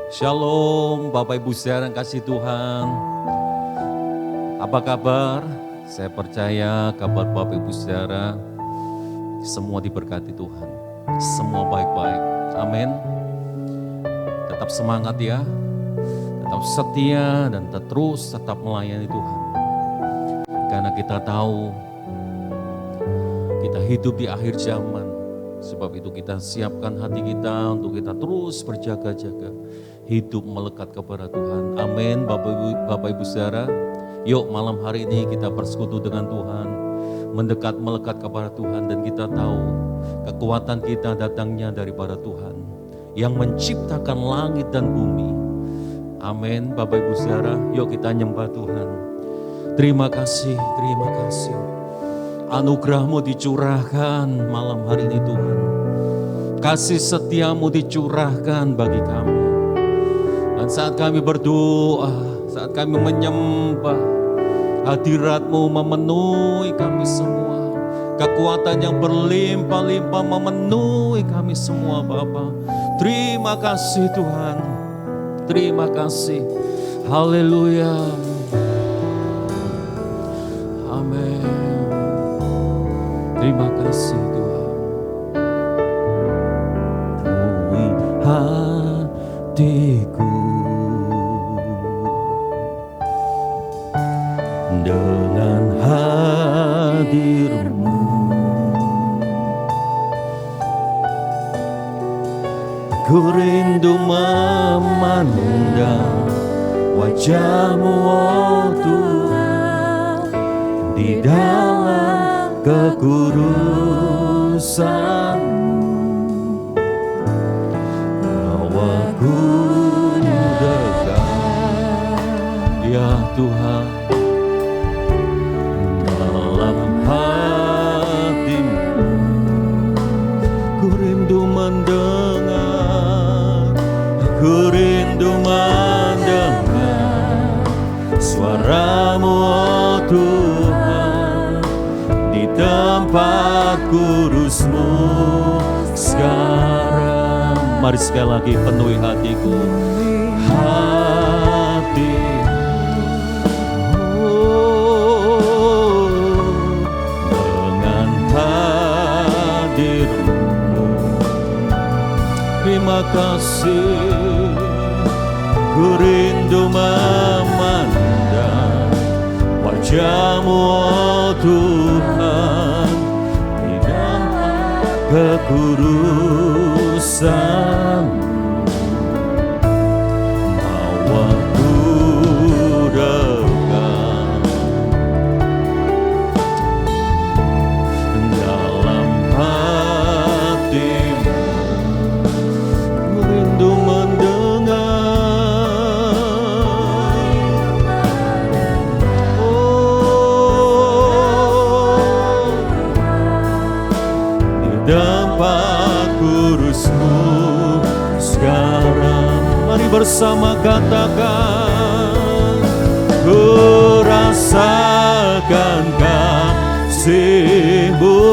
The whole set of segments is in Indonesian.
Shalom Bapak Ibu saudara yang kasih Tuhan. Apa kabar? Saya percaya kabar Bapak Ibu saudara semua diberkati Tuhan. Semua baik-baik. Amin. Tetap semangat ya. Tetap setia dan terus tetap melayani Tuhan. Karena kita tahu kita hidup di akhir zaman. Sebab itu kita siapkan hati kita untuk kita terus berjaga-jaga. Hidup melekat kepada Tuhan. Amin. Bapak Ibu saudara. Yuk malam hari ini kita bersekutu dengan Tuhan. Mendekat melekat kepada Tuhan. Dan kita tahu kekuatan kita datangnya daripada Tuhan. Yang menciptakan langit dan bumi. Amin. Bapak Ibu saudara. Yuk kita nyembah Tuhan. Terima kasih. Terima kasih. Anugerah-Mu dicurahkan malam hari ini Tuhan. Kasih setia-Mu dicurahkan bagi kami. Dan saat kami berdoa, saat kami menyembah, hadirat-Mu memenuhi kami semua. Kekuatan yang berlimpah-limpah memenuhi kami semua Bapa. Terima kasih Tuhan. Terima kasih. Haleluya. Amin. Terima kasih Tuhan. Penuhi hatiku dengan hadir-Mu. Ku rindu memandang wajah-Mu, oh Tuhan, di dalam kekudusan-Mu, bawaku dekat, ya Tuhan, dalam hati-Mu. Ku rindu mendengar, ku rindu mendengar suara-Mu, oh Tuhan, di tempat kudus-Mu sekarang. Mari sekali lagi penuhi hatiku, hati, dengan hadir-Mu. Terima kasih. Ku rindu memandang wajah-Mu, oh Tuhan, di dalam kekudusan-Mu, bawaku dekat, dalam hati-Mu. Ku rindu mendengar, tempat kudus-Mu sekarang. Mari bersama katakan, ku rasakan kasih-Mu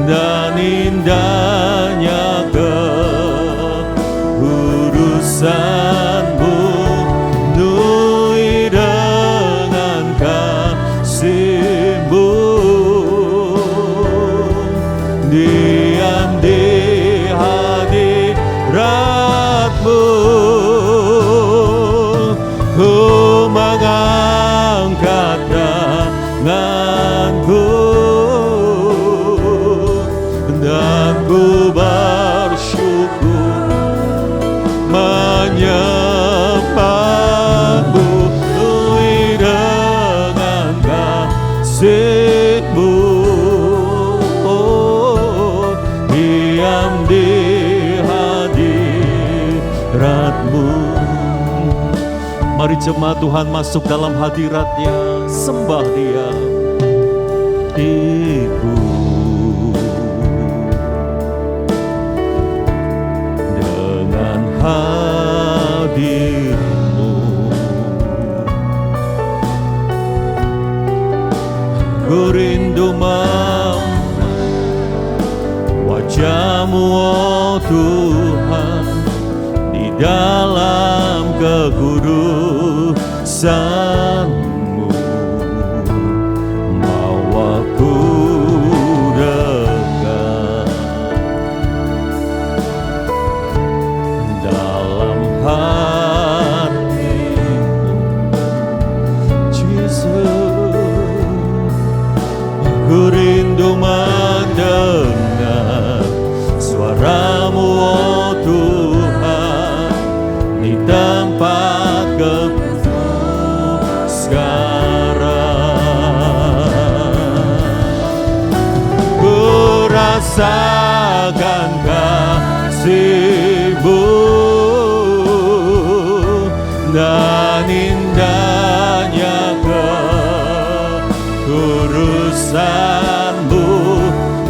dan indahnya kekudusan-Mu, penuhi dengan kasih-Mu. Diam di hadirat-Mu, ku mengangkat tanganku dan ku bersyukur menyembah-Mu, penuhi dengan kasih-Mu. Diam di hadirat-Mu. Mari jemaat Tuhan masuk dalam hadirat-Nya, sembah Dia. Ibu dengan hadir-Mu, ku rindu wajah-Mu, oh Tuhan, dalam kekudusan-Mu. Bawaku dekat dalam hati-Mu, Yesus. Aku rindu mendengar suara-Mu, oh Tuhan, di tempat kekudus sekarang. Ku rasakan kasih-Mu dan indahnya kekudusan-Mu,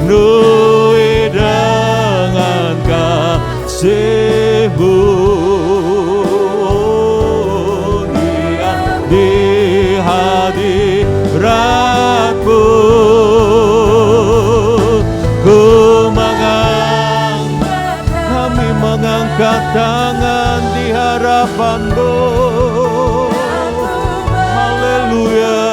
penuhi dengan kasih-Mu. Di hadirat-Mu kami mengangkat tangan di hadapan-Mu. Haleluya,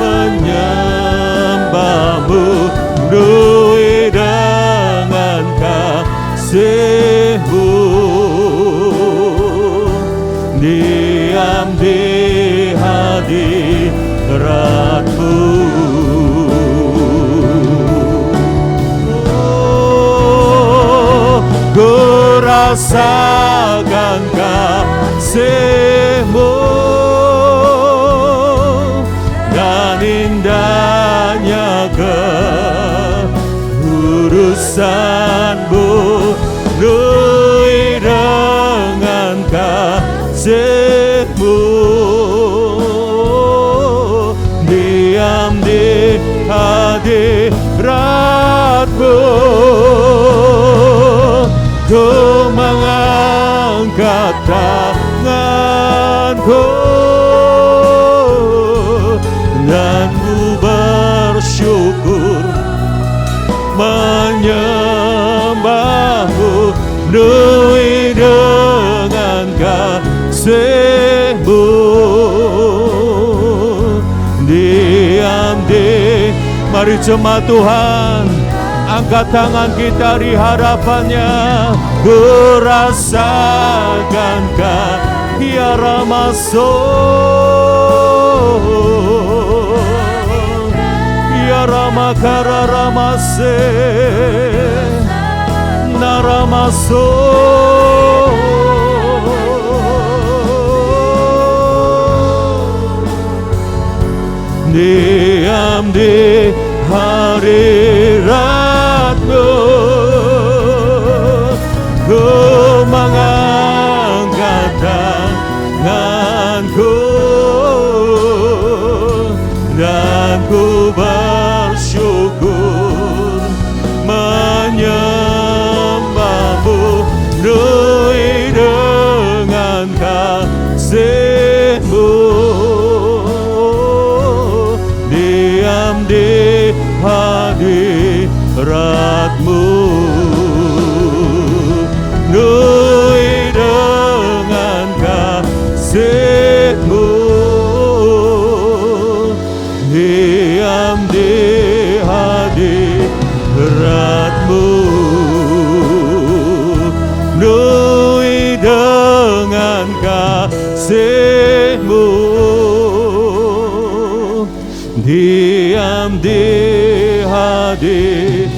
menyembah-Mu, penuhi dengan kasih-Mu, diam di hadirat-Mu. Oh, ku rasakan kasih-Mu dan indahnya kekudusan-Mu, penuhi dengan kasih-Mu, diam di hadirat-Mu. Ku mengangkat tanganku dan ku bersyukur, menyembah-Mu, penuhi dengan kasih-Mu, diam di. Mari jemaat Tuhan, angkat tangan kita di hadapannya. Ku rasakan Dia Ramaso, Ya Ramakara Ramase Naramaso. Diam di hadirat-Mu, ku mengangkat tanganku dan ku bersyukur, menyembah-Mu, penuhi dengan kasih-Mu, diam di hadirat-Mu, penuhi dengan kasih-Mu, diam di hadirat-Mu, penuhi dengan kasih-Mu, diam di hadirat-Mu.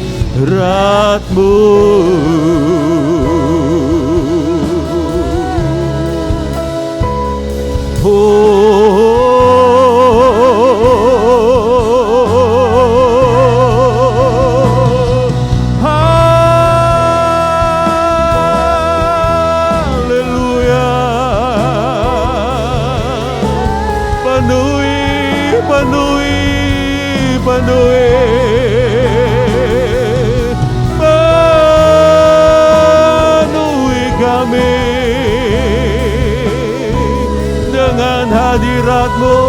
Penuhi kami dengan hadirat-Mu,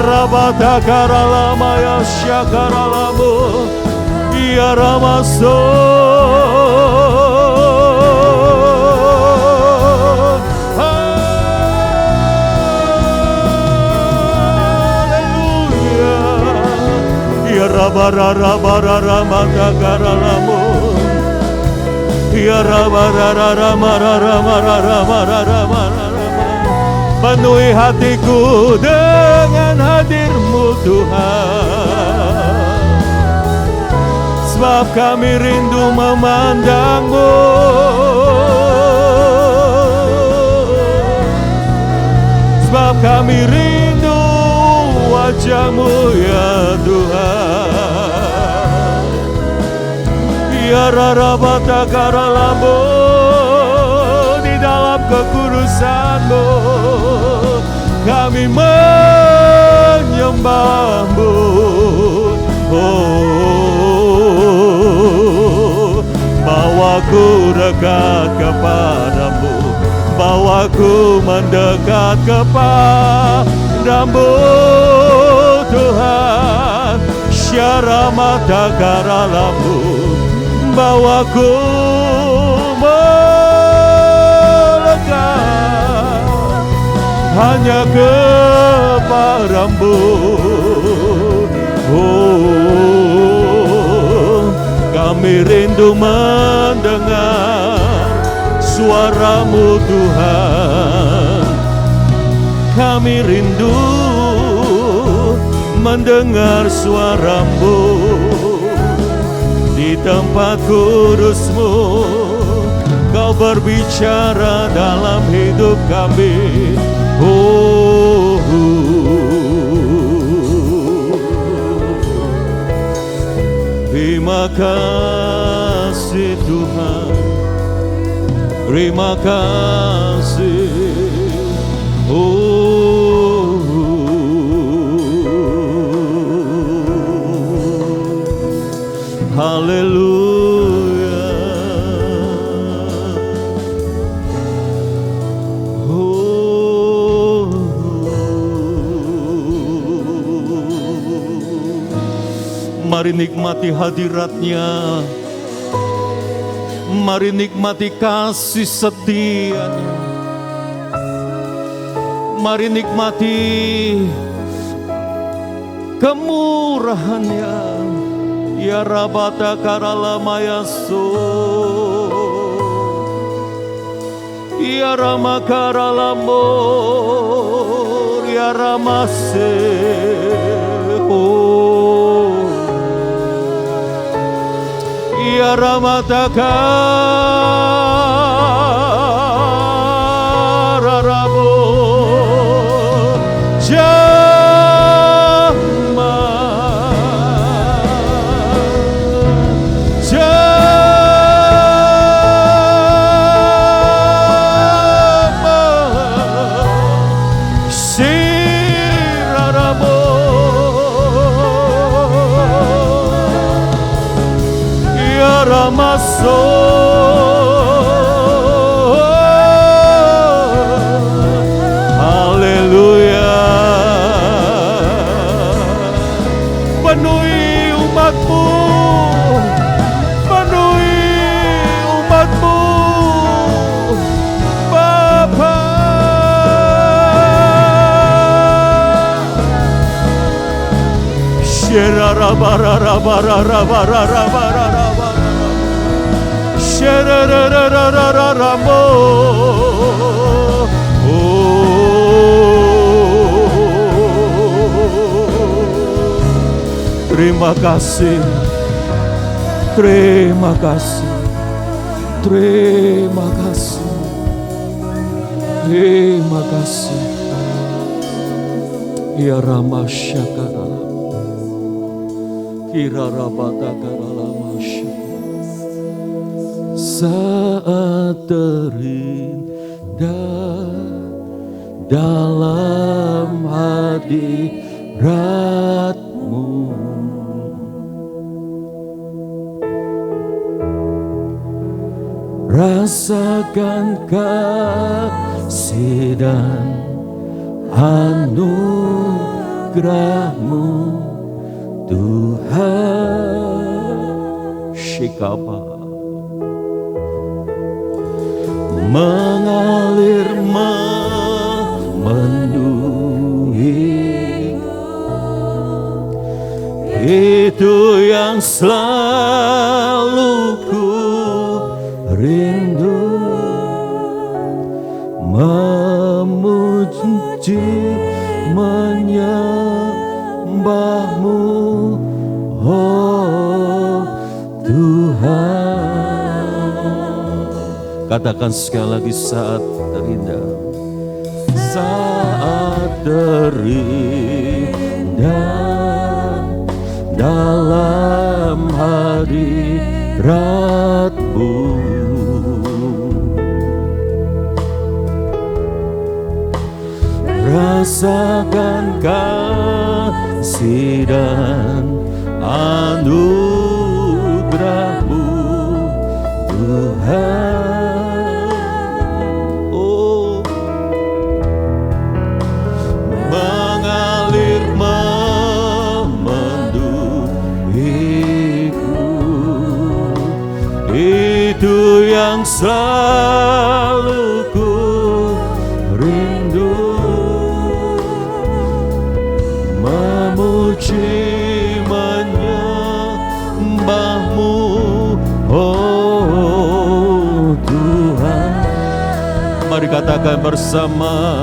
Rabata karalama ya syakaralamu ya ramaso haleluya ya rabara rabara ramata karalamu ya rabara ramara ramara ramara ramara penuhi hatiku dengan hadir-Mu Tuhan, sebab kami rindu memandang-Mu, sebab kami rindu wajah-Mu ya Tuhan. Ya rarabata karalamu di dalam kekudusan-Mu kami menyembah-Mu, bawaku dekat kepadamu, bawaku mendekat kepadamu Tuhan, syara mata karalamu, bawaku hanya kepadamu. Kami rindu mendengar suara-Mu Tuhan, kami rindu mendengar suara-Mu di tempat kudus-Mu. Kau berbicara dalam hidup kami. Terima kasih Tuhan, terima kasih. Haleluya. Mari nikmati hadirat-Nya, mari nikmati kasih setia-Nya, mari nikmati kemurahan-Nya. Ya rabata karalamayaso, ya rama karalamo, ya ramase. Ya ramata kararabo jama sirarabo. Ramaso, haleluya. Penuhi umat-Mu, penuhi umat-Mu, Bapa. Sherarabara-rabara-rabara-rabara. Terima kasih, terima kasih, terima kasih, terima kasih. Ya Rama Syakara, Kira Rabata Karalama Syakara. Saat terindah dalam hadirat-Mu Rasakan kasih dan anugerah-Mu Tuhan. Shikapa mengalir memenuhi, itu yang selalu ku rindu, memuji menyembah-Mu, oh Tuhan. Katakan sekali lagi, saat terindah, saat terindah dalam hadirat-Mu. Rasakan kasih dan anugerah-Mu Tuhan. Oh, mengalir memenuhiku, itu yang selalu ku rindu, memuji menyembah-Mu, oh Tuhan. Mari katakan bersama.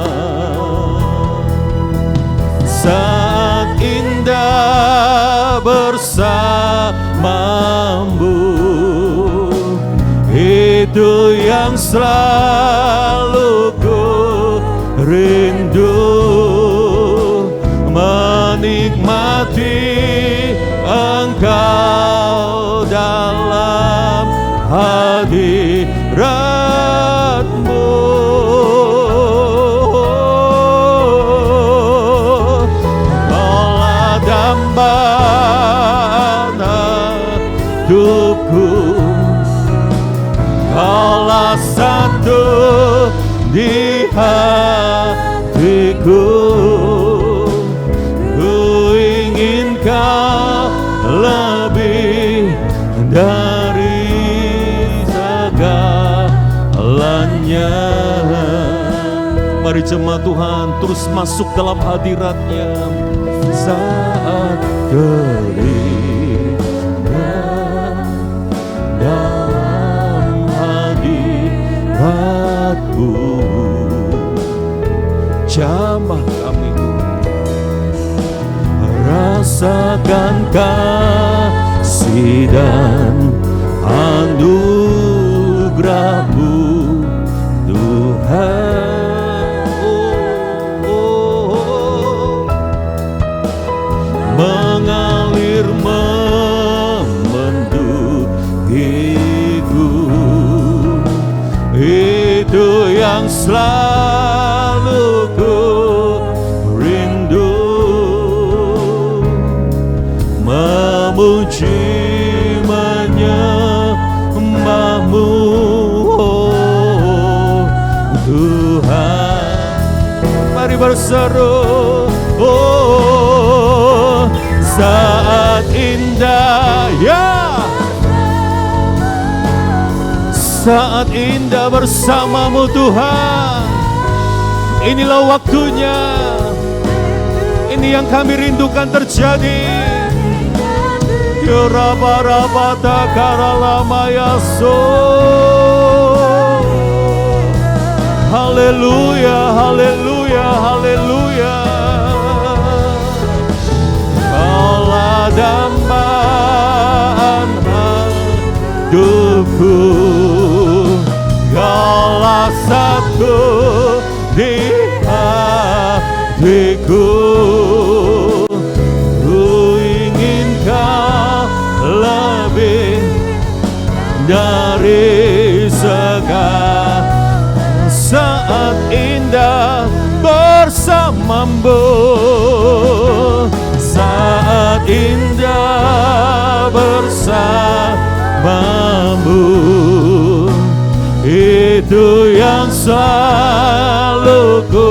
Saat indah bersama-Mu, itu yang selalu ku rindu, menikmati Engkau dalam hadirat-Mu. Kaulah dambana hidupku, Kaulah satu di hatiku. Lebih dari segalanya. Mari jemaat Tuhan terus masuk dalam hadirat-Nya. Saat terindah dalam hadirat-Mu, jamah kami rasakan kasih dan anugerah-Mu Tuhan. Oh, oh, mengalir memenuhiku, itu yang selalu ku memuji menyembah-Mu, oh Tuhan. Mari berseru, oh saat indah, ya saat indah bersama-Mu Tuhan. Inilah waktunya, ini yang kami rindukan terjadi. Raba-raba takaralamayaso. Haleluya, haleluya, haleluya. Kaulah dambaan hidupku, Kaulah satu di hatiku. Lebih dari segala. Saat indah bersama-Mu, bersamamu. Itu yang selalu ku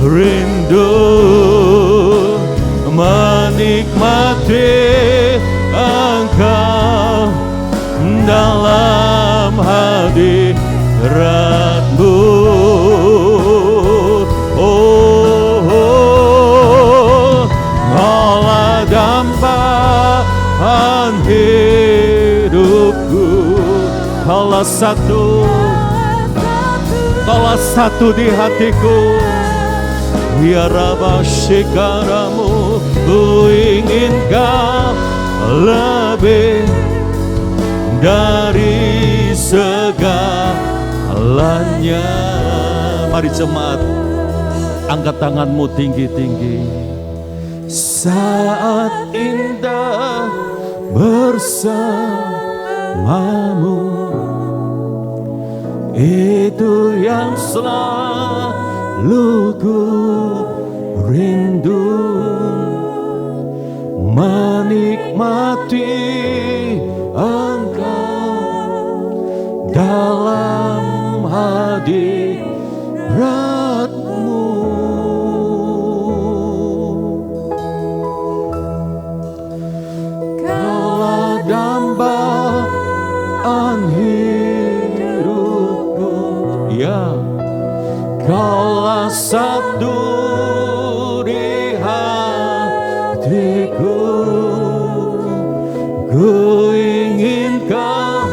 rindu, menikmati Engkau dalam hadirat-Mu. Allah dambaan hidupku, Kaulah satu di hatiku. Ya Rabba syikaramu, ku ingin Kau lebih dari segalanya. Mari jemaat, angkat tanganmu tinggi-tinggi. Saat indah bersamamu, itu yang selalu ku rindu, menikmati Engkau dalam hadirat-Mu. Kaulah dambaan hidupku, ya, Kaulah satu di hatiku. Ku ingin Kau,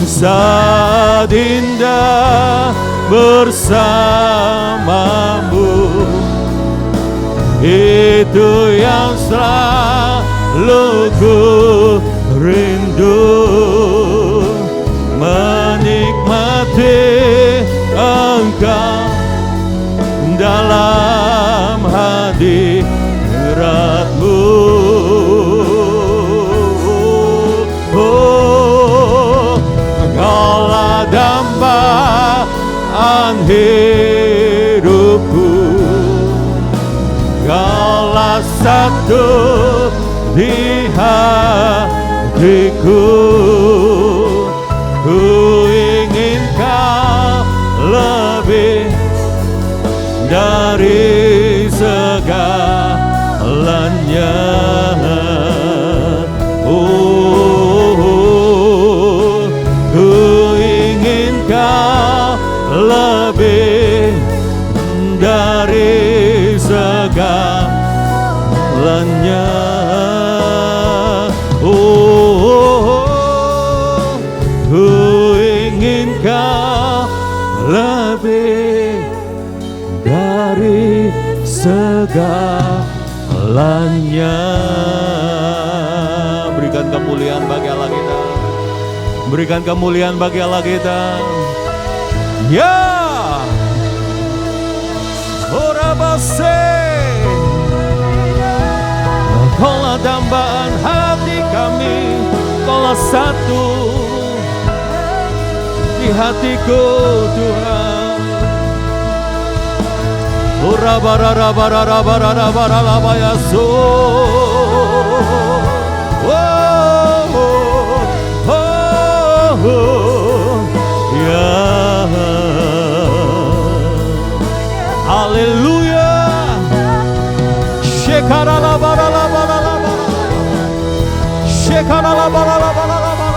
saat indah bersamamu, itu yang selalu ku rindu, menikmati Engkau dalam hadirat-Mu. Kaulah dambaan hidupku, Kaulah satu di hatiku. Ku ingin Kau lebih dari segalanya. Ku ingin Kau lebih dari segalanya. Ku ingin Kau lebih dari segalanya. Berikan kemuliaan bagi Allah kita. Berikan kemuliaan bagi Allah kita. Ya, Orabase, Kaulah dambaan hati kami, Kaulah satu di hatiku Tuhan. Orabararabararabararabararabayaso. Ya, haleluya. Shekaralabaralabaralabar, shekaralabaralabaralabar,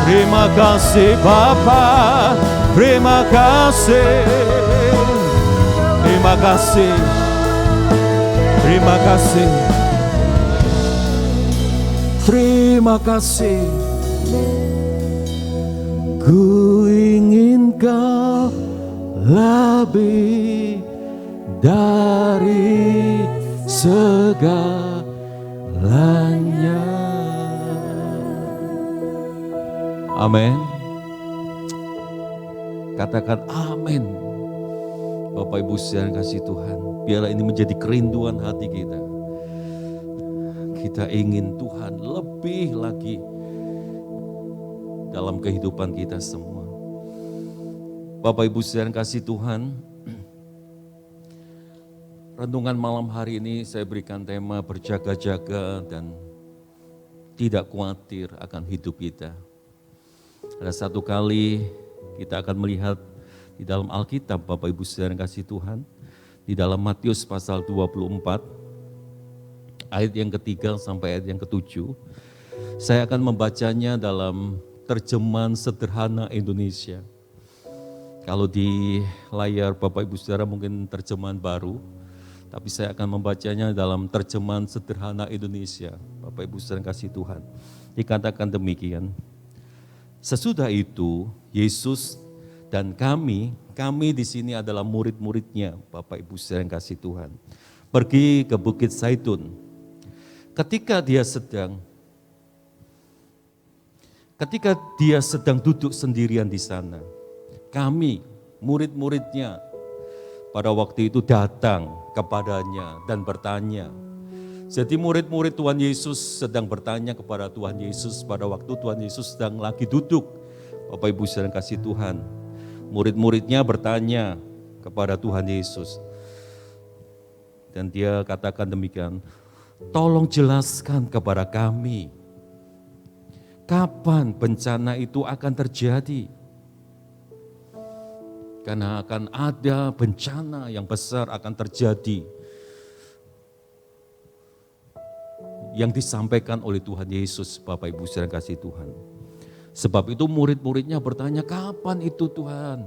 terima kasih Bapa, terima kasih, terima kasih, terima kasih, terima kasih. Ku ingin Kau lebih dari segalanya. Amin. Katakan amin. Bapak Ibu sekalian kasih Tuhan, biarlah ini menjadi kerinduan hati kita. Kita ingin Tuhan lebih lagi dalam kehidupan kita semua. Bapak Ibu sekalian kasih Tuhan, renungan malam hari ini saya berikan tema berjaga-jaga dan tidak khawatir akan hidup kita. Ada satu kali kita akan melihat di dalam Alkitab, Bapak Ibu sekalian kasih Tuhan, di dalam Matius pasal 24, ayat yang ketiga sampai ayat yang ketujuh. Saya akan membacanya dalam terjemahan sederhana Indonesia. Kalau di layar Bapak Ibu saudara mungkin terjemahan baru, tapi saya akan membacanya dalam terjemahan sederhana Indonesia. Bapak Ibu saudara kasih Tuhan. Dikatakan demikian. Sesudah itu Yesus dan kami di sini adalah murid-muridnya, Bapak Ibu saudara kasih Tuhan, pergi ke Bukit Zaitun. Ketika dia sedang duduk sendirian di sana, kami, murid-muridnya, pada waktu itu datang kepadanya dan bertanya. Jadi murid-murid Tuhan Yesus sedang bertanya kepada Tuhan Yesus pada waktu Tuhan Yesus sedang lagi duduk. Bapak Ibu sedang kasih Tuhan. Murid-muridnya bertanya kepada Tuhan Yesus. Dan dia katakan demikian, tolong jelaskan kepada kami, kapan bencana itu akan terjadi? Karena akan ada bencana yang besar akan terjadi yang disampaikan oleh Tuhan Yesus, Bapak Ibu saudara kasih Tuhan. Sebab itu murid-muridnya bertanya, kapan itu Tuhan?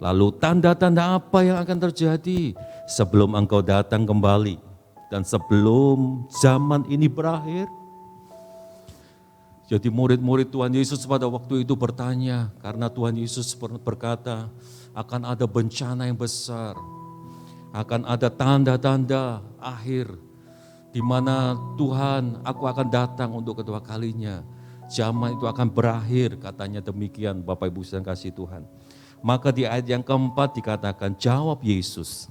Lalu tanda-tanda apa yang akan terjadi sebelum Engkau datang kembali dan sebelum zaman ini berakhir? Jadi murid-murid Tuhan Yesus pada waktu itu bertanya, karena Tuhan Yesus berkata, akan ada bencana yang besar, akan ada tanda-tanda akhir, di mana Tuhan, aku akan datang untuk kedua kalinya. Zaman itu akan berakhir, katanya demikian, Bapak Ibu yang kasih Tuhan. Maka di ayat yang keempat dikatakan, jawab Yesus.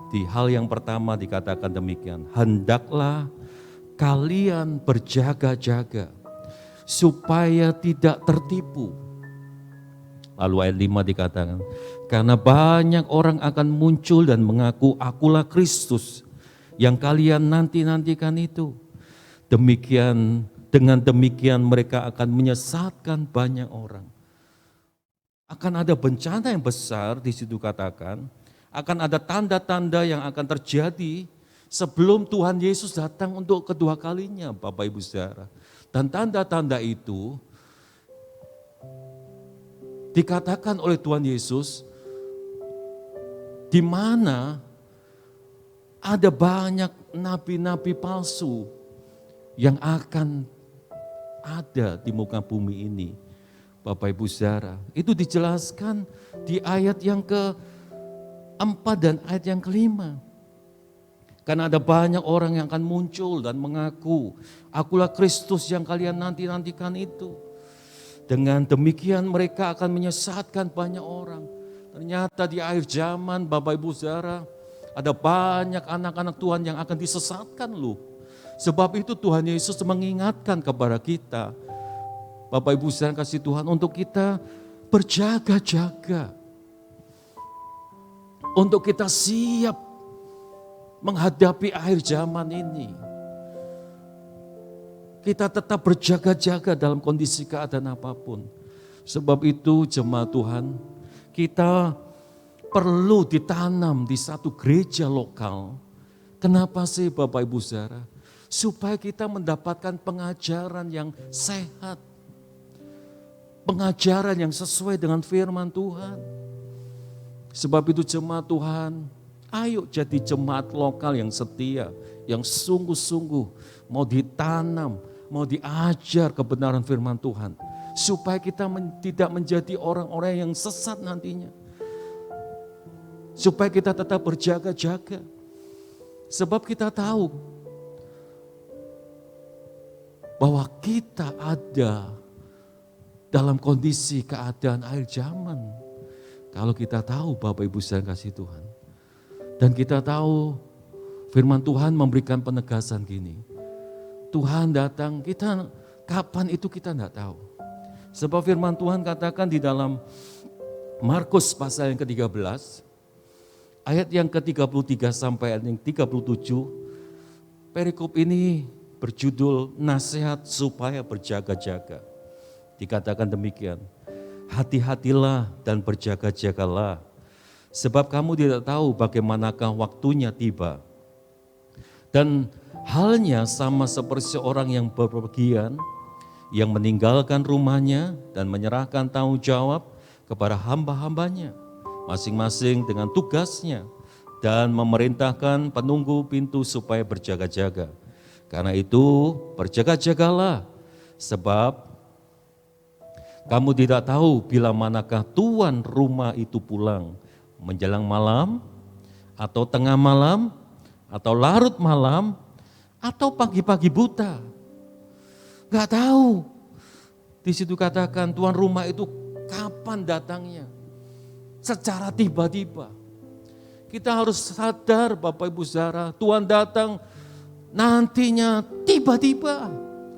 Di hal yang pertama dikatakan demikian, hendaklah kalian berjaga-jaga supaya tidak tertipu. Lalu ayat 5 dikatakan, karena banyak orang akan muncul dan mengaku akulah Kristus yang kalian nanti-nantikan itu. Dengan demikian mereka akan menyesatkan banyak orang. Akan ada bencana yang besar, di situ katakan, akan ada tanda-tanda yang akan terjadi sebelum Tuhan Yesus datang untuk kedua kalinya, Bapak Ibu saudara. Dan tanda-tanda itu dikatakan oleh Tuhan Yesus, di mana ada banyak nabi-nabi palsu yang akan ada di muka bumi ini. Bapak Ibu saudara, itu dijelaskan di ayat yang ke-4 dan ayat yang ke-5. Karena ada banyak orang yang akan muncul dan mengaku, akulah Kristus yang kalian nanti-nantikan itu. Dengan demikian mereka akan menyesatkan banyak orang. Ternyata di akhir zaman, Bapak Ibu saudara, ada banyak anak-anak Tuhan yang akan disesatkan loh. Sebab itu Tuhan Yesus mengingatkan kepada kita, Bapak Ibu saudara kasih Tuhan, untuk kita berjaga-jaga. Untuk kita siap menghadapi akhir zaman ini. Kita tetap berjaga-jaga dalam kondisi keadaan apapun. Sebab itu jemaat Tuhan, kita perlu ditanam di satu gereja lokal. Kenapa sih Bapak Ibu saudara? Supaya kita mendapatkan pengajaran yang sehat. Pengajaran yang sesuai dengan firman Tuhan. Sebab itu jemaat Tuhan, ayo jadi jemaat lokal yang setia, yang sungguh-sungguh mau ditanam, mau diajar kebenaran firman Tuhan. Supaya kita tidak menjadi orang-orang yang sesat nantinya. supaya kita tetap berjaga-jaga. Sebab kita tahu bahwa kita ada dalam kondisi keadaan akhir zaman. Kalau kita tahu Bapak Ibu saudara kasih Tuhan. Dan kita tahu firman Tuhan memberikan penegasan gini. Tuhan datang, kita kapan itu kita tidak tahu. Sebab firman Tuhan katakan di dalam Markus pasal yang ke-13, ayat yang ke-33 sampai ayat yang 37, perikop ini berjudul nasihat supaya berjaga-jaga. Dikatakan demikian, hati-hatilah dan berjaga-jagalah, sebab kamu tidak tahu bagaimanakah waktunya tiba. Dan halnya sama seperti seorang yang berpergian, yang meninggalkan rumahnya dan menyerahkan tanggung jawab kepada hamba-hambanya, masing-masing dengan tugasnya, dan memerintahkan penunggu pintu supaya berjaga-jaga. Karena itu berjaga-jagalah, sebab kamu tidak tahu bila manakah tuan rumah itu pulang, menjelang malam, atau tengah malam, atau larut malam, atau pagi-pagi buta. Gak tahu. Di situ katakan tuan rumah itu kapan datangnya. Secara tiba-tiba. Kita harus sadar Bapak Ibu saudara, Tuhan datang nantinya tiba-tiba.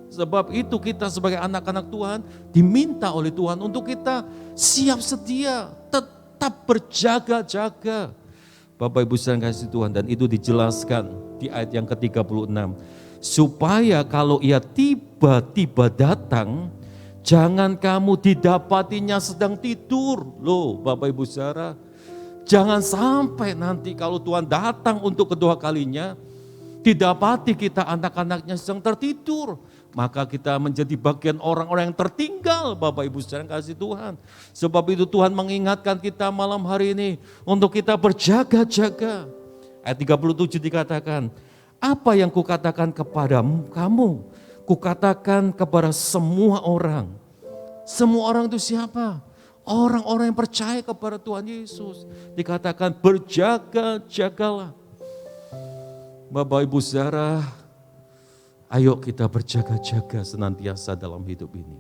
Sebab itu kita sebagai anak-anak Tuhan diminta oleh Tuhan untuk kita siap sedia, tetap berjaga-jaga. Bapak Ibu saudara kasih Tuhan, dan itu dijelaskan di ayat yang ke-36. Supaya kalau ia tiba-tiba datang, jangan kamu didapatinya sedang tidur. Loh Bapak Ibu saudara, jangan sampai nanti kalau Tuhan datang untuk kedua kalinya, didapati kita anak-anaknya sedang tertidur. Maka kita menjadi bagian orang-orang yang tertinggal Bapak Ibu saudara kasih Tuhan. Sebab itu Tuhan mengingatkan kita malam hari ini untuk kita berjaga-jaga. Ayat 37 dikatakan, apa yang kukatakan kepada kamu, kukatakan kepada semua orang. Semua orang itu siapa? Orang-orang yang percaya kepada Tuhan Yesus. Dikatakan berjaga-jagalah. Bapak Ibu saudara, ayo kita berjaga-jaga senantiasa dalam hidup ini.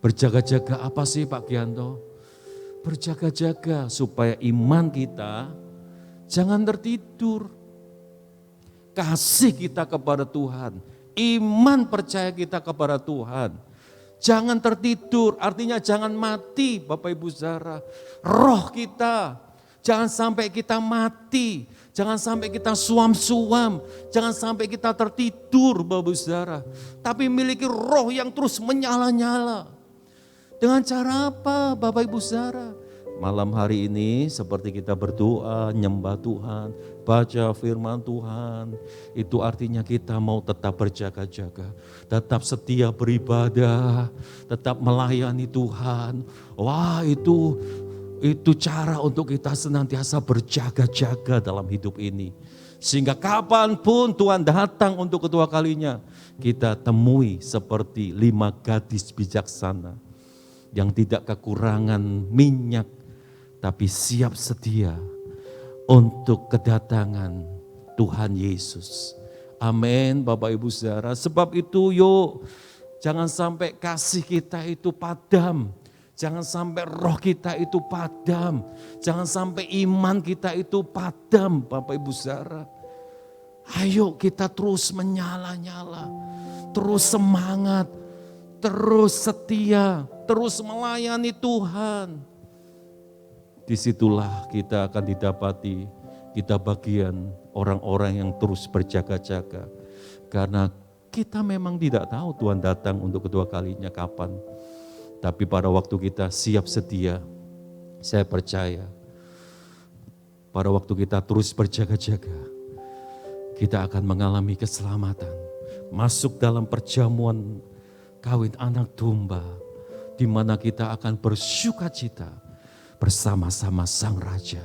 Berjaga-jaga apa sih Pak Gianto? Berjaga-jaga supaya iman kita jangan tertidur. Kasih kita kepada Tuhan, iman percaya kita kepada Tuhan. Jangan tertidur, artinya jangan mati Bapak Ibu saudara. Roh kita, jangan sampai kita mati, jangan sampai kita suam-suam, jangan sampai kita tertidur Bapak Ibu saudara. Tapi miliki roh yang terus menyala-nyala. Dengan cara apa Bapak Ibu saudara? Malam hari ini seperti kita berdoa, nyembah Tuhan, baca firman Tuhan. Itu artinya kita mau tetap berjaga-jaga, tetap setia beribadah, tetap melayani Tuhan. Wah itu cara untuk kita senantiasa berjaga-jaga dalam hidup ini. Sehingga kapanpun Tuhan datang untuk kedua kalinya, kita temui seperti 5 gadis bijaksana yang tidak kekurangan minyak, tapi siap sedia untuk kedatangan Tuhan Yesus. Amin Bapak Ibu saudara. Sebab itu yuk jangan sampai kasih kita itu padam. Jangan sampai roh kita itu padam. Jangan sampai iman kita itu padam Bapak Ibu saudara. Ayo kita terus menyala-nyala. Terus semangat. Terus setia. Terus melayani Tuhan. Disitulah kita akan didapati kita bagian orang-orang yang terus berjaga-jaga. Karena kita memang tidak tahu Tuhan datang untuk kedua kalinya kapan. Tapi pada waktu kita siap sedia, saya percaya pada waktu kita terus berjaga-jaga, kita akan mengalami keselamatan. Masuk dalam perjamuan kawin anak domba, di mana kita akan bersukacita bersama-sama Sang Raja,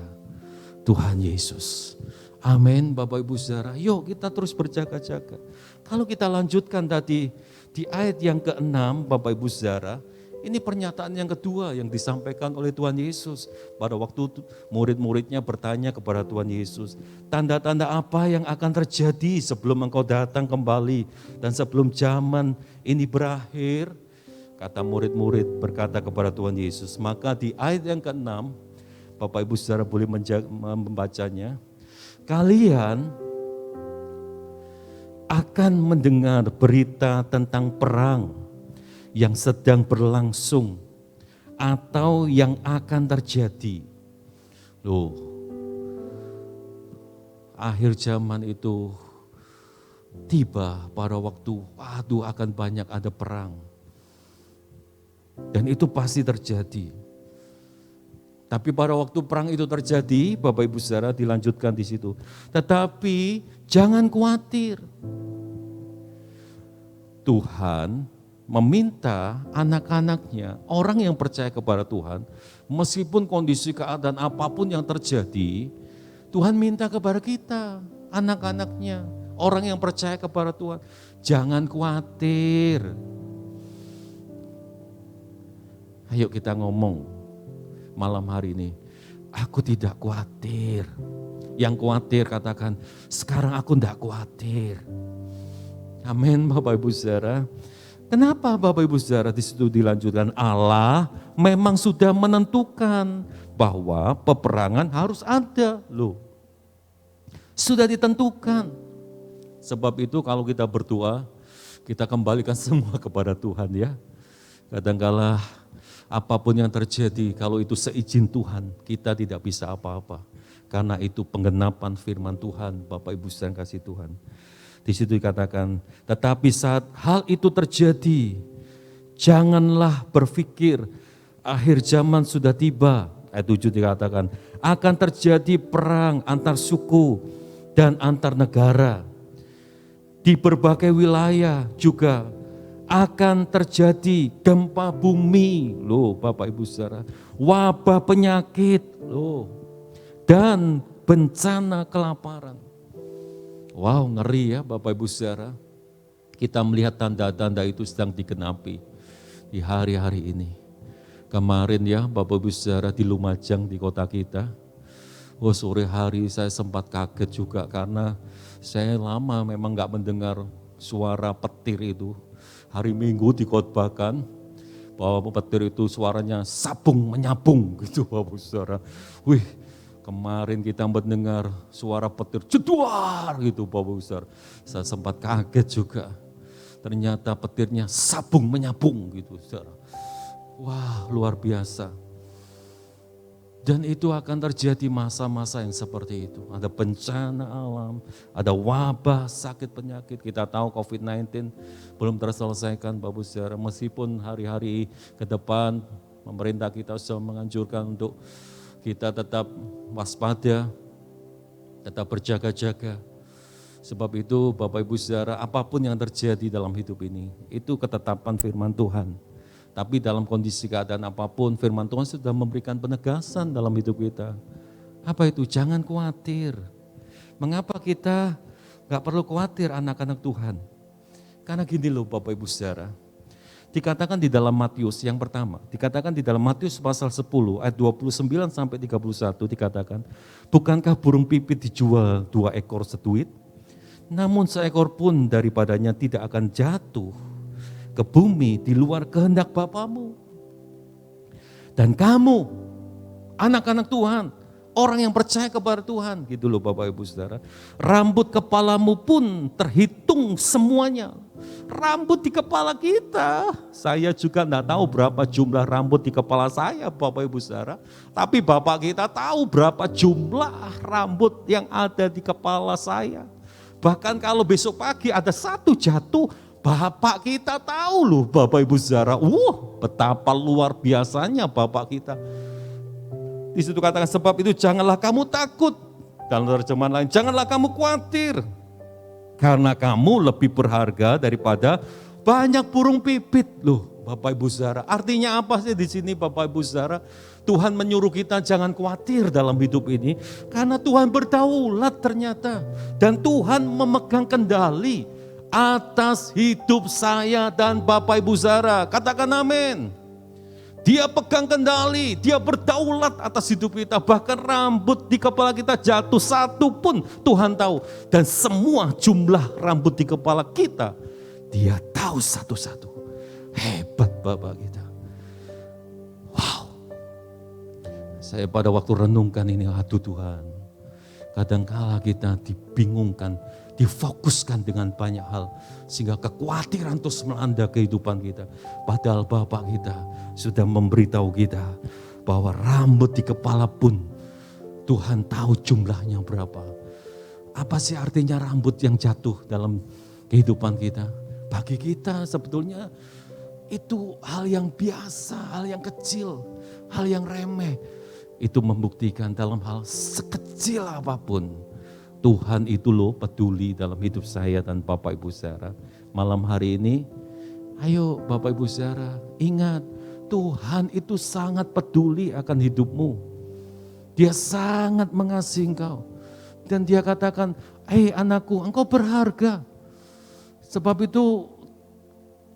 Tuhan Yesus. Amin Bapak Ibu saudara, yuk kita terus berjaga-jaga. Kalau kita lanjutkan tadi di ayat yang ke-6 Bapak Ibu saudara, Ini pernyataan yang kedua yang disampaikan oleh Tuhan Yesus. Pada waktu murid-muridnya bertanya kepada Tuhan Yesus, tanda-tanda apa yang akan terjadi sebelum engkau datang kembali dan sebelum zaman ini berakhir? Kata murid-murid berkata kepada Tuhan Yesus. Maka di ayat yang ke-6, Bapak Ibu Saudara boleh membacanya. Kalian akan mendengar berita tentang perang yang sedang berlangsung atau yang akan terjadi. Loh, akhir zaman itu tiba pada waktu, waduh akan banyak ada perang. Dan itu pasti terjadi. Tapi pada waktu perang itu terjadi, Bapak Ibu Saudara dilanjutkan di situ. Tetapi jangan khawatir. Tuhan meminta anak-anaknya, orang yang percaya kepada Tuhan, meskipun kondisi keadaan apapun yang terjadi, Tuhan minta kepada kita, anak-anaknya, orang yang percaya kepada Tuhan, jangan khawatir. Ayo kita ngomong malam hari ini, aku tidak khawatir. Yang khawatir katakan, sekarang aku tidak khawatir. Amin Bapak Ibu Saudara. Kenapa Bapak Ibu Saudara di situ dilanjutkan? Allah memang sudah menentukan bahwa peperangan harus ada loh. Sudah ditentukan. Sebab itu kalau kita berdoa, kita kembalikan semua kepada Tuhan ya. Kadangkala apapun yang terjadi, kalau itu seizin Tuhan, kita tidak bisa apa-apa. Karena itu penggenapan firman Tuhan, Bapak Ibu Saudara kasih Tuhan. Di situ dikatakan, tetapi saat hal itu terjadi, janganlah berpikir akhir zaman sudah tiba. Ayat 7 dikatakan, akan terjadi perang antar suku dan antar negara. Di berbagai wilayah juga akan terjadi gempa bumi, loh Bapak Ibu Saudara, wabah penyakit, loh, dan bencana kelaparan. Wow, ngeri ya Bapak Ibu Saudara. Kita melihat tanda-tanda itu sedang digenapi di hari-hari ini. Kemarin ya Bapak Ibu Saudara di Lumajang di kota kita. Sore hari saya sempat kaget juga karena saya lama memang gak mendengar suara petir itu. Hari Minggu dikhotbahkan bahwa petir itu suaranya sabung menyabung gitu Bapak Ibu Saudara. Wih, kemarin kita mendengar suara petir jeduar gitu Bapak Ibu Saudara. Saya sempat kaget juga. Ternyata petirnya sabung menyabung gitu Saudara. Wah, luar biasa. Dan itu akan terjadi masa-masa yang seperti itu. Ada bencana alam, ada wabah, sakit penyakit. Kita tahu COVID-19 belum terselesaikan Bapak Ibu Saudara. Meskipun hari-hari ke depan pemerintah kita sudah menganjurkan untuk kita tetap waspada, tetap berjaga-jaga. Sebab itu Bapak Ibu Saudara, apapun yang terjadi dalam hidup ini, itu ketetapan firman Tuhan. Tapi dalam kondisi keadaan apapun, firman Tuhan sudah memberikan penegasan dalam hidup kita. Apa itu? Jangan khawatir. Mengapa kita gak perlu khawatir anak-anak Tuhan? Karena gini loh Bapak Ibu Saudara, dikatakan di dalam Matius yang pertama, dikatakan di dalam Matius pasal 10 ayat 29 sampai 31 dikatakan, bukankah burung pipit dijual 2 ekor seduit? Namun seekor pun daripadanya tidak akan jatuh ke bumi di luar kehendak Bapamu. Dan kamu, anak-anak Tuhan, orang yang percaya kepada Tuhan, gitu loh Bapak Ibu Saudara, rambut kepalamu pun terhitung semuanya. Rambut di kepala kita, saya juga enggak tahu berapa jumlah rambut di kepala saya Bapak Ibu Saudara, tapi Bapak kita tahu berapa jumlah rambut yang ada di kepala saya. Bahkan kalau besok pagi ada satu jatuh, Bapak kita tahu loh Bapak Ibu Saudara, betapa luar biasanya Bapak kita. Di situ katakan, sebab itu janganlah kamu takut. Dalam terjemahan lain, janganlah kamu khawatir. Karena kamu lebih berharga daripada banyak burung pipit. Loh Bapak Ibu Saudara, artinya apa sih di sini Bapak Ibu Saudara? Tuhan menyuruh kita jangan khawatir dalam hidup ini. Karena Tuhan berdaulat ternyata. Dan Tuhan memegang kendali atas hidup saya dan Bapak Ibu Saudara. Katakan amin. Dia pegang kendali, dia berdaulat atas hidup kita. Bahkan rambut di kepala kita jatuh satu pun Tuhan tahu. Dan semua jumlah rambut di kepala kita, dia tahu satu-satu. Hebat Bapa kita. Wow. Saya pada waktu renungkan ini, aduh Tuhan. Kadangkala kita dibingungkan, difokuskan dengan banyak hal. Sehingga kekhawatiran terus melanda kehidupan kita. Padahal Bapak kita sudah memberitahu kita bahwa rambut di kepala pun Tuhan tahu jumlahnya berapa. Apa sih artinya rambut yang jatuh dalam kehidupan kita? Bagi kita sebetulnya itu hal yang biasa, hal yang kecil, hal yang remeh. Itu membuktikan dalam hal sekecil apapun, Tuhan itu loh peduli dalam hidup saya dan Bapak Ibu Saudara. Malam hari ini, ayo Bapak Ibu Saudara, ingat Tuhan itu sangat peduli akan hidupmu. Dia sangat mengasihi engkau. Dan dia katakan, anakku, engkau berharga. Sebab itu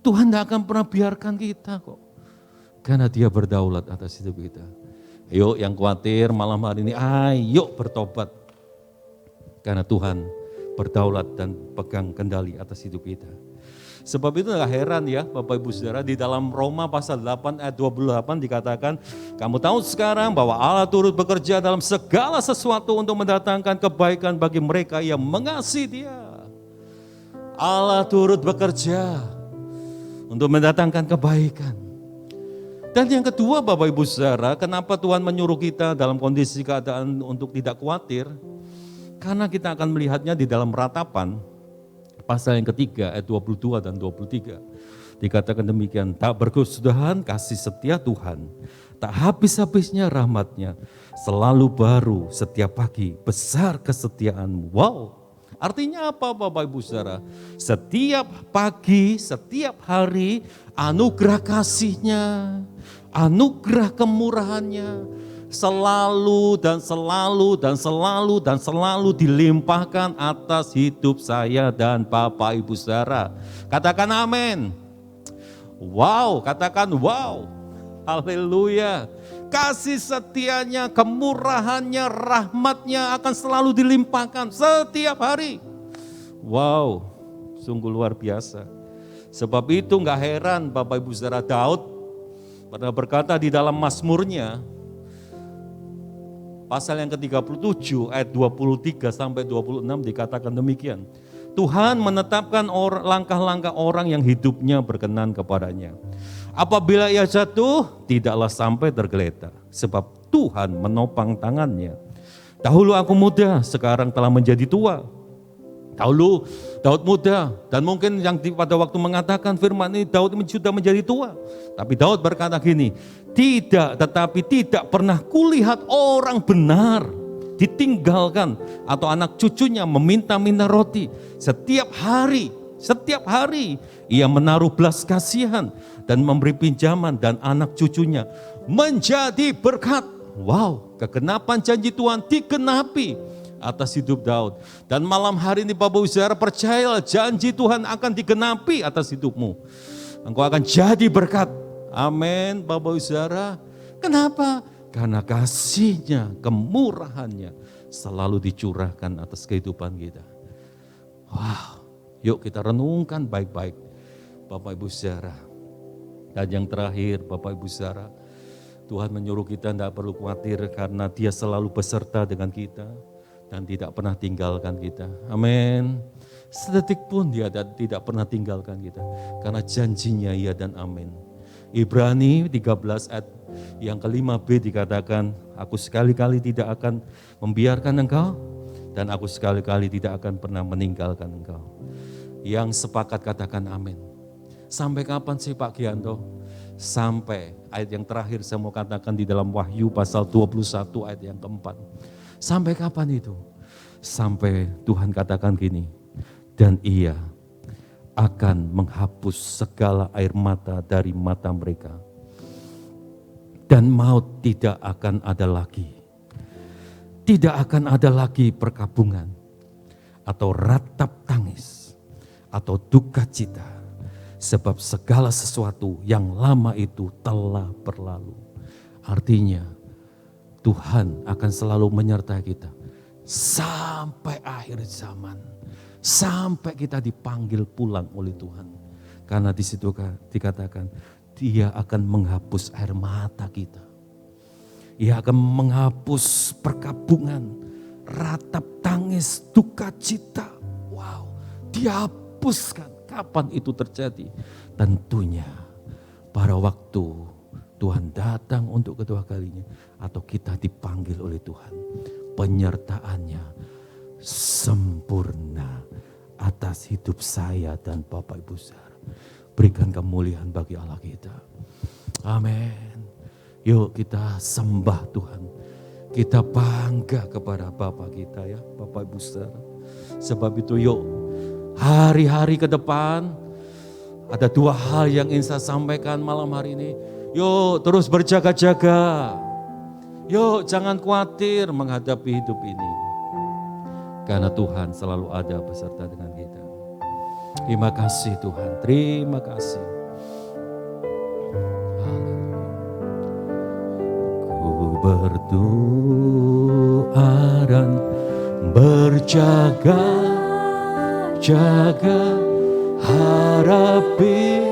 Tuhan tidak akan pernah biarkan kita kok. Karena dia berdaulat atas hidup kita. Ayo yang khawatir malam hari ini, ayo bertobat. Karena Tuhan berdaulat dan pegang kendali atas hidup kita. Sebab itu gak heran ya Bapak Ibu Saudara, di dalam Roma pasal 8 ayat 28 dikatakan, kamu tahu sekarang bahwa Allah turut bekerja dalam segala sesuatu untuk mendatangkan kebaikan bagi mereka yang mengasihi Dia. Allah turut bekerja untuk mendatangkan kebaikan. Dan yang kedua Bapak Ibu Saudara, kenapa Tuhan menyuruh kita dalam kondisi keadaan untuk tidak khawatir? Karena kita akan melihatnya di dalam Ratapan, pasal yang ketiga ayat 22 dan 23. Dikatakan demikian, tak berkesudahan kasih setia Tuhan, tak habis-habisnya rahmat-Nya, selalu baru setiap pagi, besar kesetiaan-Mu. Wow, artinya apa Bapak Ibu Saudara? Setiap pagi, setiap hari, anugerah kasih-Nya, anugerah kemurahan-Nya selalu dan selalu dan selalu dan selalu dilimpahkan atas hidup saya dan Bapak Ibu Saudara. Katakan amin. Wow, katakan wow. Haleluya. Kasih setianya, kemurahannya, rahmatnya akan selalu dilimpahkan setiap hari. Wow, sungguh luar biasa. Sebab itu gak heran Bapak Ibu Saudara, Daud pernah berkata di dalam Mazmurnya, pasal yang ke-37 ayat 23 sampai 26 dikatakan demikian. Tuhan menetapkan langkah-langkah orang yang hidupnya berkenan kepadanya. Apabila ia jatuh, tidaklah sampai tergeletak, sebab Tuhan menopang tangannya. Dahulu aku muda, sekarang telah menjadi tua. Dahulu Daud muda, dan mungkin yang pada waktu mengatakan firman ini Daud sudah menjadi tua. Tapi Daud berkata gini, tetapi tidak pernah kulihat orang benar ditinggalkan atau anak cucunya meminta-minta roti. Setiap hari ia menaruh belas kasihan dan memberi pinjaman, dan anak cucunya menjadi berkat. Wow, kegenapan janji Tuhan digenapi atas hidup Daud. Dan malam hari ini Bapak Ibu Saudara, percayalah janji Tuhan akan digenapi atas hidupmu. Engkau akan jadi berkat. Amin Bapak Ibu Saudara. Kenapa? Karena kasih-Nya, kemurahan-Nya selalu dicurahkan atas kehidupan kita. Wow, yuk kita renungkan baik-baik Bapak Ibu Saudara. Dan yang terakhir Bapak Ibu Saudara, Tuhan menyuruh kita tidak perlu khawatir karena Dia selalu beserta dengan kita dan tidak pernah tinggalkan kita. Amin. Sedetik pun Dia tidak pernah tinggalkan kita. Karena janjinya iya dan amin. Ibrani 13 ayat yang ke-5b dikatakan, aku sekali-kali tidak akan membiarkan engkau, dan aku sekali-kali tidak akan pernah meninggalkan engkau. Yang sepakat katakan amin. Sampai kapan sih Pak Gianto? Sampai ayat yang terakhir saya mau katakan di dalam Wahyu pasal 21 ayat yang keempat. Sampai kapan itu? Sampai Tuhan katakan gini, dan Ia akan menghapus segala air mata dari mata mereka. Dan maut tidak akan ada lagi. Tidak akan ada lagi perkabungan, atau ratap tangis, atau duka cita. Sebab segala sesuatu yang lama itu telah berlalu. Artinya Tuhan akan selalu menyertai kita sampai akhir zaman. Sampai kita dipanggil pulang oleh Tuhan. Karena di situ dikatakan Dia akan menghapus air mata kita. Ia akan menghapus perkabungan, ratap tangis, duka cita. Wow, dihapuskan. Kapan itu terjadi? Tentunya pada waktu Tuhan datang untuk kedua kalinya atau kita dipanggil oleh Tuhan. Penyertaannya sempurna atas hidup saya dan Bapak Ibu Saudara. Berikan kemuliaan bagi Allah kita. Amin. Yuk kita sembah Tuhan. Kita bangga kepada Bapak kita ya, Bapak Ibu Saudara. Sebab itu yuk, hari-hari ke depan ada dua hal yang ingin saya sampaikan malam hari ini. Yuk terus berjaga-jaga. Yuk jangan khawatir menghadapi hidup ini. Karena Tuhan selalu ada beserta dengan kita. Terima kasih Tuhan, terima kasih. Ku berdoa dan berjaga-jaga, harapi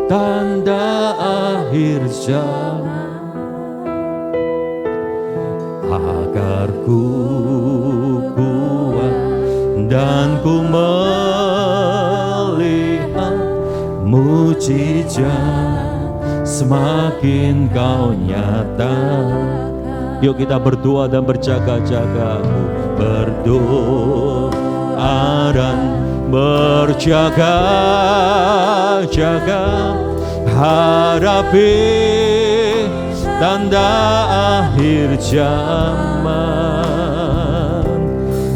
tanda akhir zaman. Agar ku kuat dan ku melihat mujizat semakin kau nyata. Yuk kita berdoa dan berjaga-jaga. Berdoa dan berjaga-jaga, harapi tanda akhir zaman.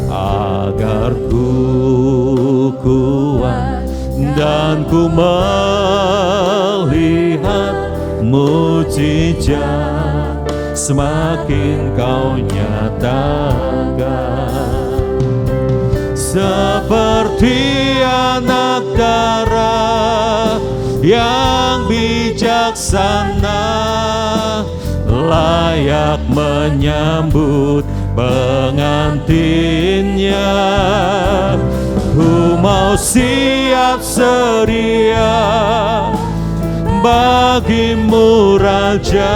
Agar ku kuat dan ku melihat mujizat semakin kau nyatakan. Seperti anak darah yang bijaksana, layak menyambut pengantinnya. Ku mau siap sedia bagimu Raja,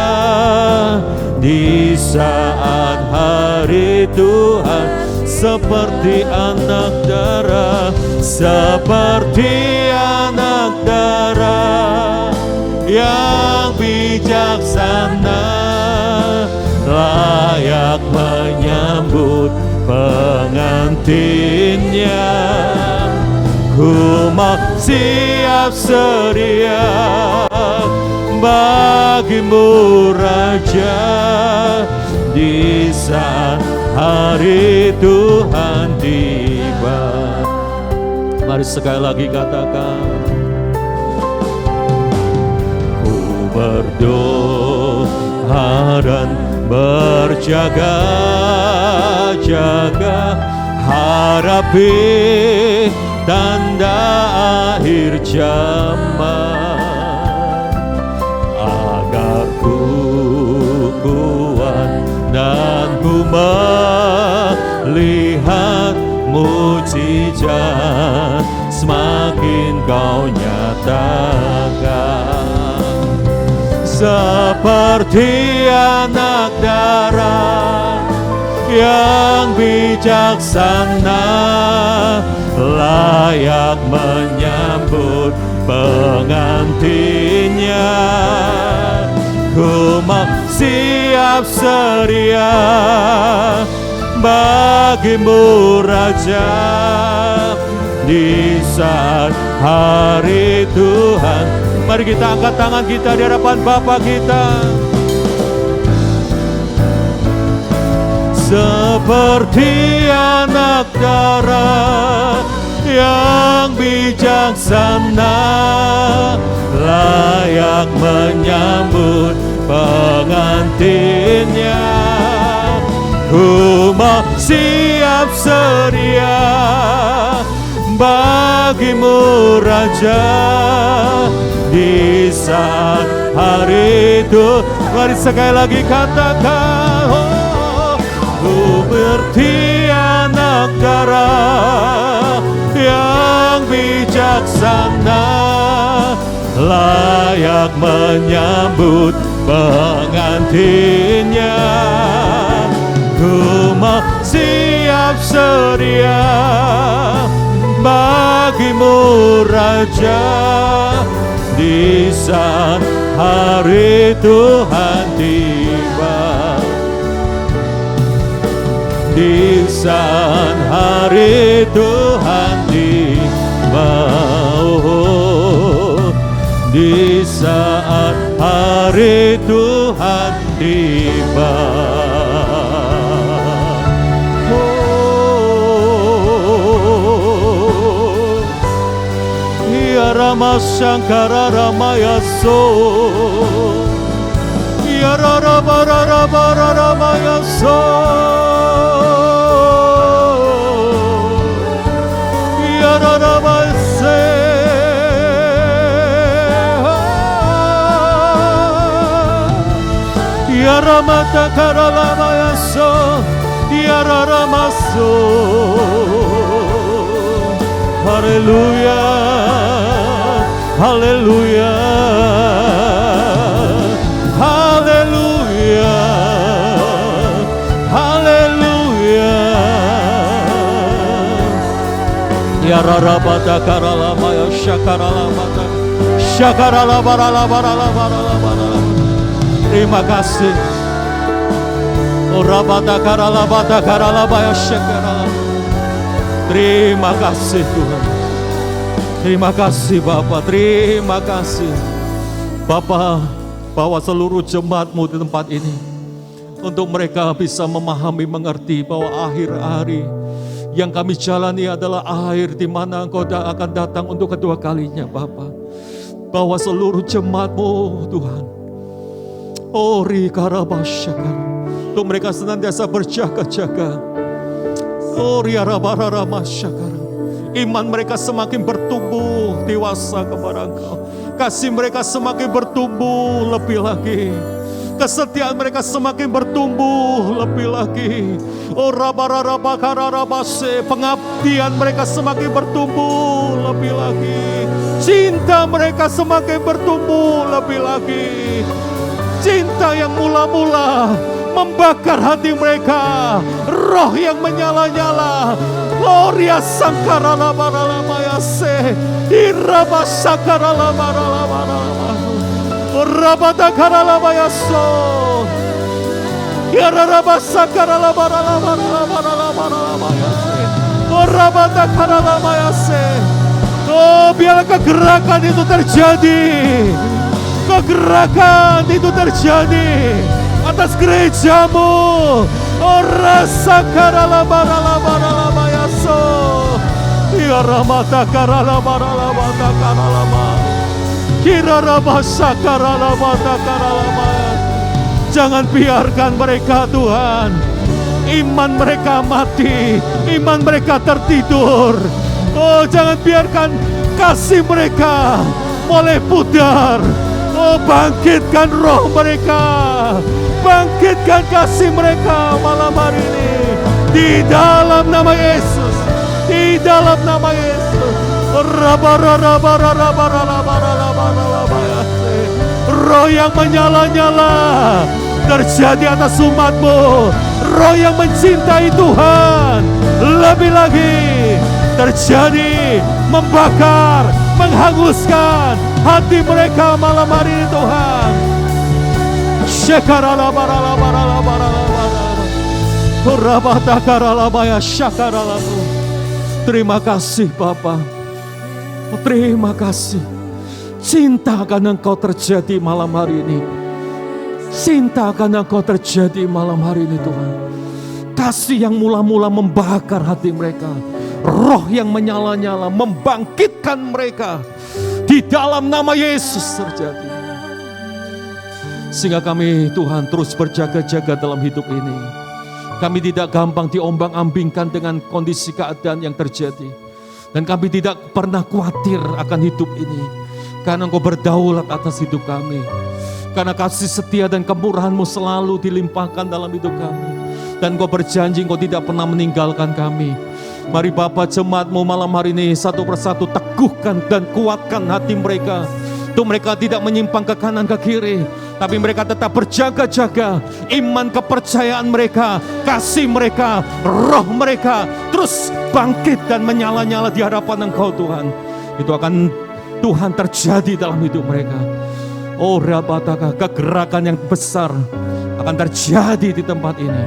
di saat hari Tuhan. Seperti anak darah, seperti anak darah yang bijaksana, layak menyambut pengantinnya. Ku mau siap sedia bagimu Raja, di saat hari Tuhan tiba. Mari sekali lagi katakan. Ku berdoa dan berjaga-jaga, harapi tanda akhir zaman. Agar ku kuat dan ku melihat mujizat semakin kau nyatakan. Seperti anak darah yang bijaksana, layak menyambut pengantinnya. Ku mau siap sedia bagimu Raja, di saat hari Tuhan. Mari kita angkat tangan kita di hadapan Bapa kita. Seperti anak darah yang bijaksana, layak menyambut pengantinnya. Ku mau siap sedia bagimu Raja. Di saat hari itu, mari sekali lagi katakan, oh, ku berarti anak darah yang bijaksana, layak menyambut pengantinnya. Ku mau siap sedia bagimu Raja. Di saat hari Tuhan tiba, di saat hari Tuhan tiba, oh, di saat hari Tuhan tiba. Rama Shankara Ramaya So, Yara Rabara Rabara Ramaya So, Yara Rabase, Yara Mata Karalamaya So, Yara Ramaso. Haleluya. Haleluya, haleluya, haleluya. Ya Rabata karalama ya syakaralama, syakaralabaralabaralabaralabarala. Terima kasih. Oh Rabata karalabata karalaba ya syakaralama. Terima kasih Tuhan. Terima kasih Bapak, terima kasih Bapak, bawa seluruh jemaat-Mu di tempat ini untuk mereka bisa memahami, mengerti bahwa akhir hari yang kami jalani adalah akhir di mana Engkau akan datang untuk kedua kalinya Bapak. Bawa seluruh jemaat-Mu Tuhan, Ori Karabasyakar, untuk mereka senantiasa berjaga-jaga. Ori Arabararamasyakar. Iman mereka semakin bertumbuh dewasa kepada Engkau. Kasih mereka semakin bertumbuh lebih lagi. Kesetiaan mereka semakin bertumbuh lebih lagi. Oh rabararabakararabase, pengabdian mereka semakin bertumbuh lebih lagi. Cinta mereka semakin bertumbuh lebih lagi. Cinta yang mula-mula membakar hati mereka, roh yang menyala-nyala. Gloria Sankara Labaralamayase, Iraba Sakara Labaralabaralamayase, Rabata Karalamayaso, Yaraba Sakara Labaralabaralabaralamayase, Rabata Karalamayase. Oh, biarlah kegerakan itu terjadi, kegerakan itu terjadi atas gereja-Mu. Oh rasa karalabaralabaralabayaso, ya ramata karalabaralabata karalama, kira rabasa karalabata karalama. Jangan biarkan mereka Tuhan, iman mereka mati, iman mereka tertidur. Oh jangan biarkan kasih mereka boleh pudar. Oh bangkitkan roh mereka, bangkitkan kasih mereka malam hari ini. Di dalam nama Yesus, di dalam nama Yesus. Roh yang menyala-nyala terjadi atas umat-Mu. Roh yang mencintai Tuhan lebih lagi terjadi, membakar, menghanguskan hati mereka malam hari ini Tuhan. Terima kasih Bapa, terima kasih. Cinta akan Engkau terjadi malam hari ini. Cinta akan Engkau terjadi malam hari ini Tuhan. Kasih yang mula-mula membakar hati mereka, roh yang menyala-nyala membangkitkan mereka. Di dalam nama Yesus terjadi. Sehingga kami Tuhan terus berjaga-jaga dalam hidup ini. Kami tidak gampang diombang-ambingkan dengan kondisi keadaan yang terjadi. Dan kami tidak pernah khawatir akan hidup ini. Karena Engkau berdaulat atas hidup kami. Karena kasih setia dan kemurahan-Mu selalu dilimpahkan dalam hidup kami. Dan Engkau berjanji Engkau tidak pernah meninggalkan kami. Mari Bapa, jemaat-Mu malam hari ini satu persatu teguhkan dan kuatkan hati mereka. Untuk mereka tidak menyimpang ke kanan ke kiri, tapi mereka tetap berjaga-jaga. Iman kepercayaan mereka, kasih mereka, roh mereka terus bangkit dan menyala-nyala di hadapan Engkau Tuhan. Itu akan Tuhan terjadi dalam hidup mereka. Oh Rabataka, kegerakan yang besar akan terjadi di tempat ini.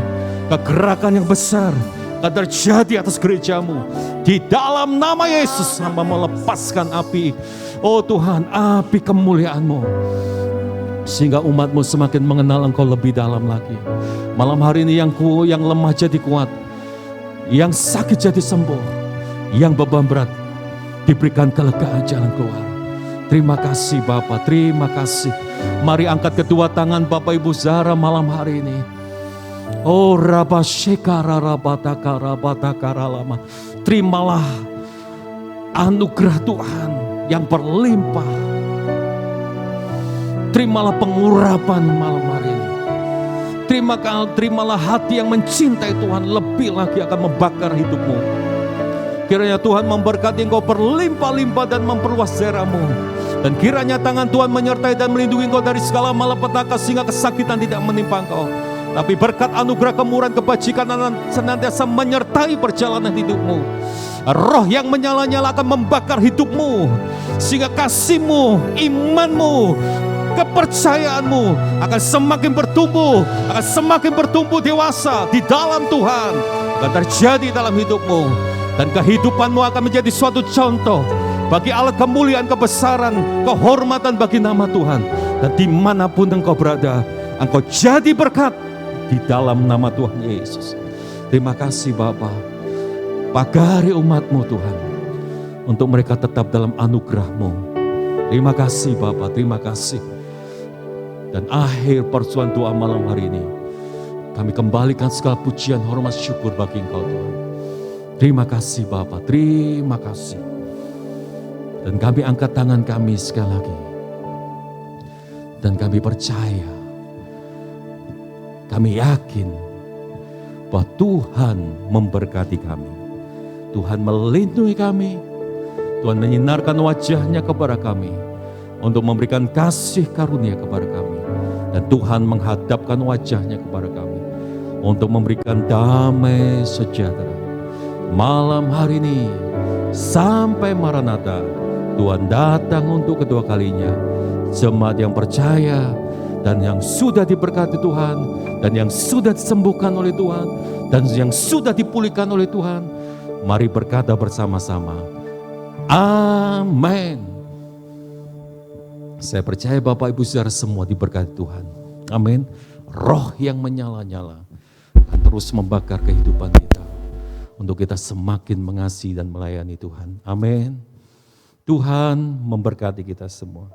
Kegerakan yang besar akan terjadi atas gerejamu. Di dalam nama Yesus, hamba melepaskan api. Oh Tuhan, api kemuliaan-Mu. Sehingga umat-Mu semakin mengenal Engkau lebih dalam lagi. Malam hari ini yang lemah jadi kuat. Yang sakit jadi sembuh. Yang beban berat diberikan kelegaan jalan keluar. Terima kasih Bapa, terima kasih. Mari angkat kedua tangan Bapak Ibu Zara malam hari ini. Oh Rabashekara Rabataka Rabataka Ralama. Terimalah anugerah Tuhan yang berlimpah. Terimalah pengurapan malam hari ini. Terimalah hati yang mencintai Tuhan lebih lagi akan membakar hidupmu. Kiranya Tuhan memberkati engkau berlimpah-limpah dan memperluas daerahmu. Dan kiranya tangan Tuhan menyertai dan melindungi engkau dari segala malapetaka sehingga kesakitan tidak menimpa engkau. Tapi berkat anugerah kemurahan kebajikan senantiasa menyertai perjalanan hidupmu. Roh yang menyala-nyala akan membakar hidupmu. Sehingga kasihmu, imanmu, kepercayaanmu akan semakin bertumbuh dewasa di dalam Tuhan. Akan terjadi dalam hidupmu. Dan kehidupanmu akan menjadi suatu contoh bagi alat kemuliaan, kebesaran, kehormatan bagi nama Tuhan. Dan dimanapun engkau berada, engkau jadi berkat di dalam nama Tuhan Yesus. Terima kasih Bapa. Pagari umat-Mu Tuhan, untuk mereka tetap dalam anugerah-Mu. Terima kasih Bapa, terima kasih. Dan akhir persoalan doa malam hari ini, kami kembalikan segala pujian, hormat, syukur bagi Engkau Tuhan. Terima kasih Bapa, terima kasih. Dan kami angkat tangan kami sekali lagi. Dan kami percaya, kami yakin bahwa Tuhan memberkati kami. Tuhan melindungi kami. Tuhan menyinarkan wajah-Nya kepada kami untuk memberikan kasih karunia kepada kami. Dan Tuhan menghadapkan wajah-Nya kepada kami untuk memberikan damai sejahtera. Malam hari ini sampai Maranatha, Tuhan datang untuk kedua kalinya. Jemaat yang percaya dan yang sudah diberkati Tuhan, dan yang sudah disembuhkan oleh Tuhan, dan yang sudah dipulihkan oleh Tuhan, mari berkata bersama-sama, amin. Saya percaya Bapak Ibu Saudara semua diberkati Tuhan. Amin. Roh yang menyala-nyala akan terus membakar kehidupan kita, untuk kita semakin mengasihi dan melayani Tuhan. Amin. Tuhan memberkati kita semua.